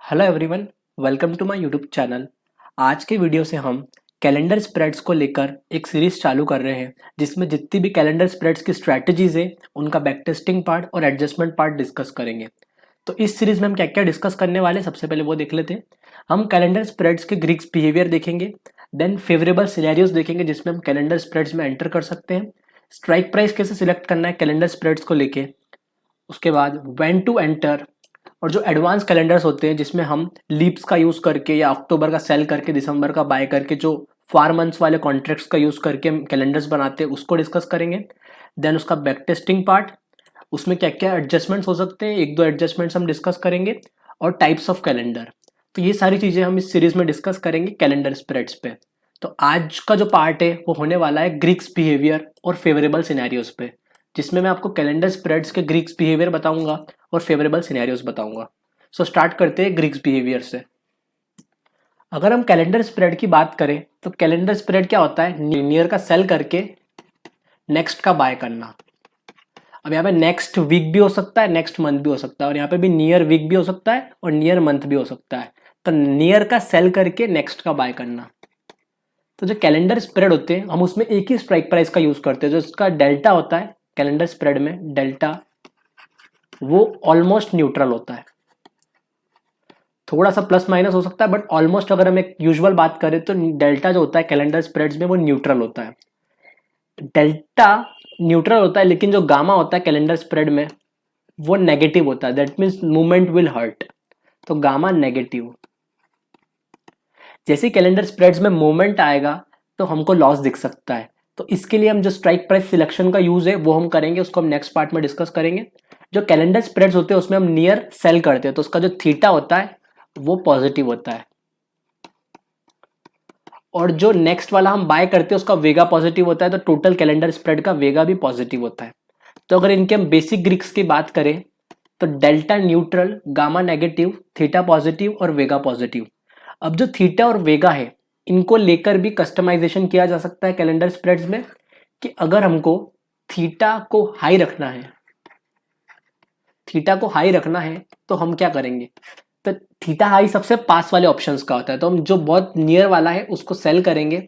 Hello everyone, welcome to my YouTube channel. आज के video से हम कैलेंडर स्प्रेड्स को लेकर एक सीरीज चालू कर रहे हैं जिसमें जितनी भी कैलेंडर स्प्रेड्स की स्ट्रैटेजीज है उनका बैक टेस्टिंग पार्ट और एडजस्टमेंट पार्ट डिस्कस करेंगे। तो इस सीरीज में हम क्या क्या डिस्कस करने वाले हैं, सबसे पहले वो देख लेते हैं। हम कैलेंडर स्प्रेड्स के ग्रीक्स बिहेवियर देखेंगे, देन फेवरेबल सिनेरियोज देखेंगे जिसमें हम कैलेंडर स्प्रेड्स में एंटर कर सकते हैं, स्ट्राइक प्राइस कैसे सिलेक्ट करना है कैलेंडर स्प्रेड्स को लेके, उसके बाद व्हेन टू एंटर, और जो एडवांस कैलेंडर्स होते हैं जिसमें हम लीप्स का यूज़ करके या अक्टूबर का सेल करके दिसंबर का बाय करके जो 4 मंथ्स वाले कॉन्ट्रैक्ट्स का यूज़ करके हम कैलेंडर्स बनाते हैं उसको डिस्कस करेंगे। देन उसका बैक टेस्टिंग पार्ट, उसमें क्या क्या एडजस्टमेंट्स हो सकते हैं, एक दो एडजस्टमेंट्स हम डिस्कस करेंगे, और टाइप्स ऑफ कैलेंडर। तो ये सारी चीज़ें हम इस सीरीज में डिस्कस करेंगे कैलेंडर स्प्रेड्स पे। तो आज का जो पार्ट है वो होने वाला है ग्रीक्स बिहेवियर और फेवरेबल सिनेरियोज पे, जिसमें मैं आपको कैलेंडर स्प्रेड्स के ग्रीक्स बिहेवियर बताऊंगा और फेवरेबल सिनेरियोज बताऊंगा। सो स्टार्ट करते हैं ग्रीक्स बिहेवियर से। अगर हम कैलेंडर स्प्रेड की बात करें तो कैलेंडर स्प्रेड क्या होता है, नियर का सेल करके नेक्स्ट का बाय करना। अब यहाँ पे नेक्स्ट वीक भी हो सकता है, नेक्स्ट मंथ भी हो सकता है, और यहाँ पे भी नियर वीक भी हो सकता है और नियर मंथ भी हो सकता है। तो नियर का सेल करके नेक्स्ट का बाय करना। तो जो कैलेंडर स्प्रेड होते हैं हम उसमें एक ही स्ट्राइक प्राइस का यूज करते हैं। जो इसका डेल्टा होता है कैलेंडर स्प्रेड में, डेल्टा वो ऑलमोस्ट न्यूट्रल होता है। थोड़ा सा प्लस माइनस हो सकता है बट ऑलमोस्ट अगर हम एक यूजुअल बात करें तो डेल्टा जो होता है कैलेंडर स्प्रेड्स में वो न्यूट्रल होता है। डेल्टा न्यूट्रल होता है, लेकिन जो गामा होता है कैलेंडर स्प्रेड में वो नेगेटिव होता है। That means movement will hurt. तो गामा नेगेटिव। जैसे कैलेंडर स्प्रेड्स में मूवमेंट आएगा तो हमको लॉस दिख सकता है। तो इसके लिए हम जो स्ट्राइक प्राइस सिलेक्शन का यूज है वो हम करेंगे, उसको हम नेक्स्ट पार्ट में डिस्कस करेंगे। जो कैलेंडर स्प्रेड्स होते हैं उसमें हम नियर सेल करते हैं तो उसका जो थीटा होता है वो पॉजिटिव होता है, और जो नेक्स्ट वाला हम बाय करते हैं उसका वेगा पॉजिटिव होता है। तो टोटल कैलेंडर स्प्रेड का वेगा भी पॉजिटिव होता है। तो अगर इनके हम बेसिक ग्रीक्स की बात करें तो delta neutral, gamma negative, theta positive और वेगा पॉजिटिव। अब जो थीटा और वेगा है इनको लेकर भी कस्टमाइजेशन किया जा सकता है कैलेंडर स्प्रेड्स में, कि अगर हमको थीटा को हाई रखना है, थीटा को हाई रखना है तो हम क्या करेंगे। तो थीटा हाई सबसे पास वाले ऑप्शंस का होता है, तो हम जो बहुत नियर वाला है उसको सेल करेंगे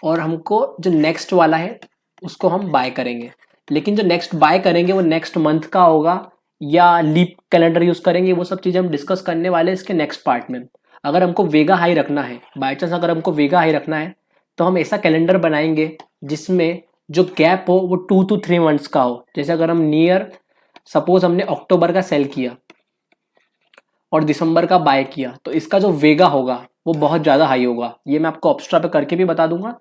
और हमको जो नेक्स्ट वाला है उसको हम बाय करेंगे। लेकिन जो नेक्स्ट बाय करेंगे वो नेक्स्ट मंथ का होगा या लीप कैलेंडर यूज करेंगे, वो सब चीजें हम डिस्कस करने वाले हैं इसके नेक्स्ट पार्ट में। अगर हमको वेगा हाई रखना है, बाय चांस अगर हमको वेगा हाई रखना है तो हम ऐसा कैलेंडर बनाएंगे जिसमें जो गैप हो वो 2 to 3 मंथ्स का हो। जैसे अगर हम नियर, सपोज हमने अक्टूबर का सेल किया और दिसंबर का बाय किया तो इसका जो वेगा होगा वो बहुत ज़्यादा हाई होगा। ये मैं आपको ऑब्स्ट्रा पे करके भी बता दूंगा।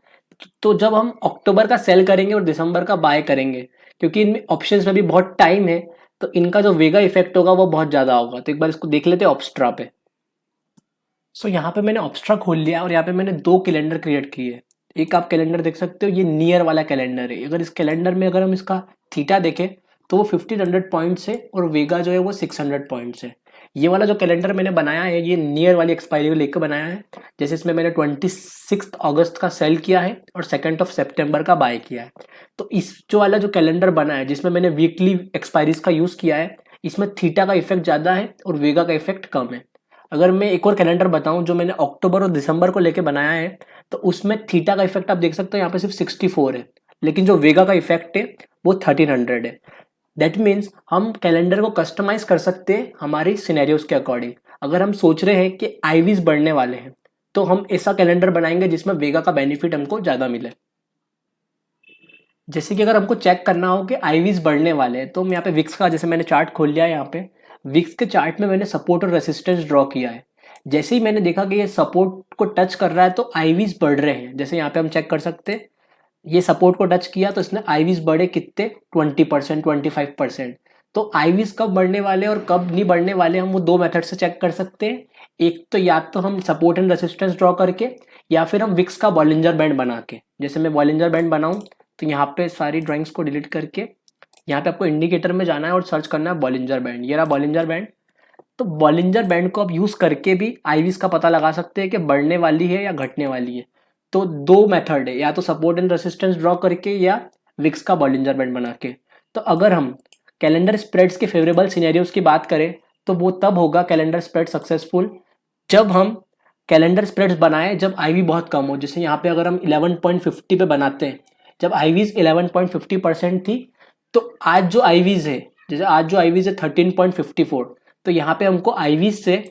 तो जब हम अक्टूबर का सेल करेंगे और दिसंबर का बाय करेंगे, क्योंकि इनमें ऑप्शंस में भी बहुत टाइम है, तो इनका जो वेगा इफेक्ट होगा वो बहुत ज़्यादा होगा। तो एक बार इसको देख लेते हैं ऑब्स्ट्रा पे। सो यहाँ पे मैंने ऑब्स्ट्रा खोल लिया और यहाँ पे मैंने दो कैलेंडर क्रिएट किए। एक आप कैलेंडर देख सकते हो, ये नियर वाला कैलेंडर है। अगर इस कैलेंडर में अगर हम इसका थीटा देखें तो वो 1500 पॉइंट्स है और वेगा जो है वो 600 पॉइंट्स है। ये वाला जो कैलेंडर मैंने बनाया है ये नियर वाली एक्सपायरी को लेकर बनाया है। जैसे इसमें मैंने 26 अगस्त का सेल किया है और 2 सितंबर का बाय किया है। तो इस जो वाला जो कैलेंडर बना है जिसमें मैंने वीकली एक्सपायरीज का यूज़ किया है, इसमें थीटा का इफेक्ट ज़्यादा है और वेगा का इफेक्ट कम है। अगर मैं एक और कैलेंडर बताऊं जो मैंने अक्टूबर और दिसंबर को लेके बनाया है, तो उसमें थीटा का इफेक्ट आप देख सकते हो यहाँ पे सिर्फ 64 है, लेकिन जो वेगा का इफेक्ट है वो 1300 है। दैट मीन्स हम कैलेंडर को कस्टमाइज कर सकते हैं हमारी सिनेरियोज के अकॉर्डिंग। अगर हम सोच रहे हैं कि आईवीज बढ़ने वाले हैं तो हम ऐसा कैलेंडर बनाएंगे जिसमें वेगा का बेनिफिट हमको ज़्यादा मिले। जैसे कि अगर हमको चेक करना हो कि आईवीज बढ़ने वाले हैं तो हम यहाँ पे विक्स का, जैसे मैंने चार्ट खोल लिया है, यहाँ पे विक्स के चार्ट में मैंने सपोर्ट और रेसिस्टेंस ड्रॉ किया है। जैसे ही मैंने देखा कि ये सपोर्ट को टच कर रहा है तो आईवीज बढ़ रहे हैं। जैसे यहाँ पे हम चेक कर सकते हैं, ये सपोर्ट को टच किया तो इसने आईवीज बढ़े कितने, 20%, 25%। तो आईवीज कब बढ़ने वाले और कब नहीं बढ़ने वाले हम वो दो मेथड से चेक कर सकते हैं। एक तो या तो हम सपोर्ट एंड रेसिस्टेंस ड्रॉ करके, या फिर हम विक्स का बॉलिंजर बैंड बना के। जैसे मैं बॉलिंजर बैंड बनाऊं तो यहाँ पे सारी ड्राइंग्स को डिलीट करके यहाँ पे आपको इंडिकेटर में जाना है और सर्च करना है बॉलिंजर बैंड। ये रहा बॉलिंजर बैंड। तो बॉलिंजर बैंड को आप यूज करके भी आईवीज का पता लगा सकते हैं कि बढ़ने वाली है या घटने वाली है। तो दो मेथड है, या तो सपोर्ट एंड रेसिस्टेंस ड्रॉ करके या विक्स का बॉलिंजर बैंड बना के। तो अगर हम कैलेंडर स्प्रेड्स के फेवरेबल सिनेरियोज की बात करें तो वो तब होगा कैलेंडर स्प्रेड सक्सेसफुल जब हम कैलेंडर स्प्रेड्स बनाए जब आईवी बहुत कम हो, जैसे यहाँ पे अगर हम 11.50 पे बनाते हैं, जब आईवीज 11.50% थी, तो आज जो आईवीज है, जैसे आज जो आईवीज है 13.54, तो यहाँ पे हमको आईवीज से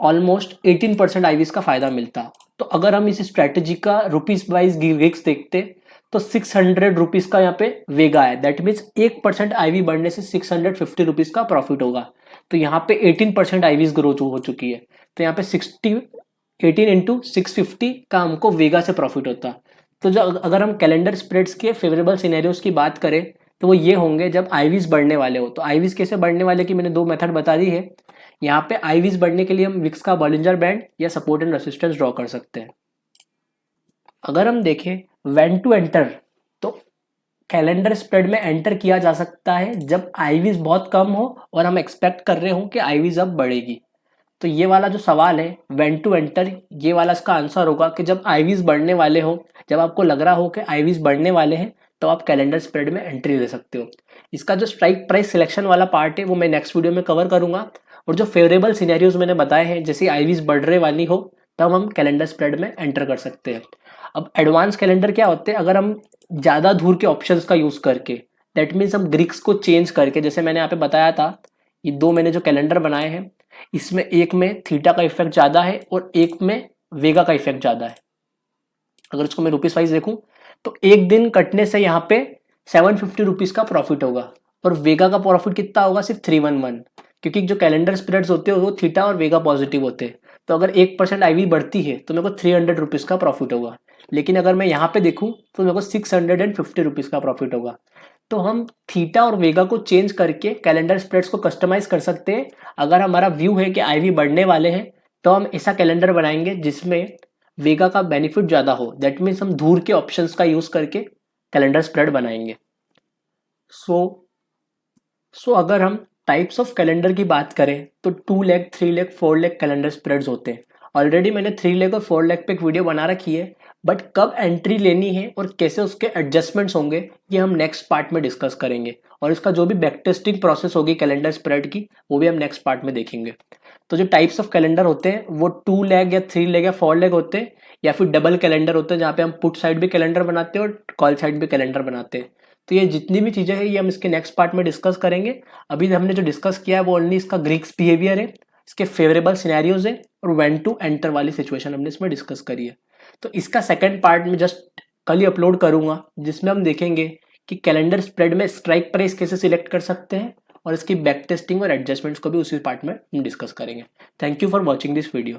ऑलमोस्ट 18% आईवीज का फायदा मिलता। तो अगर हम इस स्ट्रेटेजी का रुपीज वाइज गिग्स देखते तो 600 रुपीज का यहाँ पे वेगा है, दैट मीन्स 1% आईवी बढ़ने से 650 रुपीज का प्रॉफिट होगा। तो यहाँ पे 18% आईवीज ग्रोथ हो चुकी है, तो यहाँ पे 18 इंटू 650 का हमको वेगा से प्रॉफिट होता। तो जो अगर हम कैलेंडर स्प्रेड्स के फेवरेबल सिनेरियोज की बात करें तो वो ये होंगे जब आईवीज बढ़ने वाले हो। तो आईवीज कैसे बढ़ने वाले की मैंने दो मेथड बता दी है। यहाँ पे आईवीज बढ़ने के लिए हम विक्स का बॉलिंजर बैंड या सपोर्ट एंड रेसिस्टेंस ड्रॉ कर सकते हैं। अगर हम देखें व्हेन टू एंटर, तो कैलेंडर स्प्रेड में एंटर किया जा सकता है जब आईवीज बहुत कम हो और हम एक्सपेक्ट कर रहे हो कि आईवीज अब बढ़ेगी। तो ये वाला जो सवाल है व्हेन टू एंटर, ये वाला इसका आंसर होगा कि जब आईवीज बढ़ने वाले हो, जब आपको लग रहा हो कि आईवीज बढ़ने वाले हैं, तो आप कैलेंडर स्प्रेड में एंट्री ले सकते हो। इसका जो स्ट्राइक प्राइस सिलेक्शन वाला पार्ट है वो मैं नेक्स्ट वीडियो में कवर करूंगा। और जो फेवरेबल सिनेरियोज मैंने बताए हैं, जैसे आईवीज बढ़ रहे वाली हो, तब हम कैलेंडर स्प्रेड में एंटर कर सकते हैं। अब एडवांस कैलेंडर क्या होते हैं, अगर हम ज़्यादा दूर के ऑप्शंस का यूज़ करके, दैट मीन्स हम ग्रीक्स को चेंज करके, जैसे मैंने यहाँ पे बताया था, ये दो मैंने जो कैलेंडर बनाए हैं, इसमें एक में थीटा का इफेक्ट ज़्यादा है और एक में वेगा का इफेक्ट ज़्यादा है। अगर इसको मैं रुपीस वाइज देखूँ तो एक दिन कटने से यहाँ पे 750 रुपीज़ का प्रॉफिट होगा और वेगा का प्रॉफिट कितना होगा, सिर्फ 311, क्योंकि जो कैलेंडर स्प्रेड्स होते हैं वो थीटा और वेगा पॉजिटिव होते हैं। तो अगर 1% आईवी बढ़ती है तो मेरे को 300 रुपीज़ का प्रॉफिट होगा, लेकिन अगर मैं यहाँ पे देखूँ तो मेरे को 650 रुपीज़ का प्रॉफिट होगा। तो हम थीटा और वेगा को चेंज करके कैलेंडर स्प्रेड्स को कस्टमाइज कर सकते हैं। अगर हमारा व्यू है कि आईवी बढ़ने वाले हैं तो हम ऐसा कैलेंडर बनाएंगे जिसमें वेगा का बेनिफिट ज़्यादा हो, दैट मीन्स हम दूर के ऑप्शंस का यूज़ करके कैलेंडर स्प्रेड बनाएंगे। सो अगर हम टाइप्स ऑफ कैलेंडर की बात करें तो 2 leg, 3 leg, 4 leg calendar spreads होते हैं। ऑलरेडी मैंने 3 लेग और 4 लेग पे एक वीडियो बना रखी है, बट कब एंट्री लेनी है और कैसे उसके एडजस्टमेंट्स होंगे ये हम नेक्स्ट पार्ट में डिस्कस करेंगे। और इसका जो भी बैक टेस्टिंग प्रोसेस होगी कैलेंडर स्प्रेड की, वो भी हम नेक्स्ट पार्ट में देखेंगे। तो जो टाइप्स ऑफ कैलेंडर होते हैं वो 2 लेग या 3 लेग या 4 लेग होते हैं, या फिर डबल कैलेंडर होते हैं जहाँ पे हम पुट साइड भी कैलेंडर बनाते हैं और कॉल साइड भी कैलेंडर बनाते हैं। तो ये जितनी भी चीज़ें हैं ये हम इसके नेक्स्ट पार्ट में डिस्कस करेंगे। अभी हमने जो डिस्कस किया है वो ओनली इसका ग्रीक्स बिहेवियर है, इसके फेवरेबल सिनेरियोज है और व्हेन टू एंटर वाली सिचुएशन हमने इसमें डिस्कस करी है। तो इसका सेकंड पार्ट में जस्ट कल ही अपलोड करूंगा, जिसमें हम देखेंगे कि कैलेंडर स्प्रेड में स्ट्राइक प्राइस कैसे सिलेक्ट कर सकते हैं और इसकी बैक टेस्टिंग और एडजस्टमेंट्स को भी उसी पार्ट में हम डिस्कस करेंगे। Thank you for watching this video.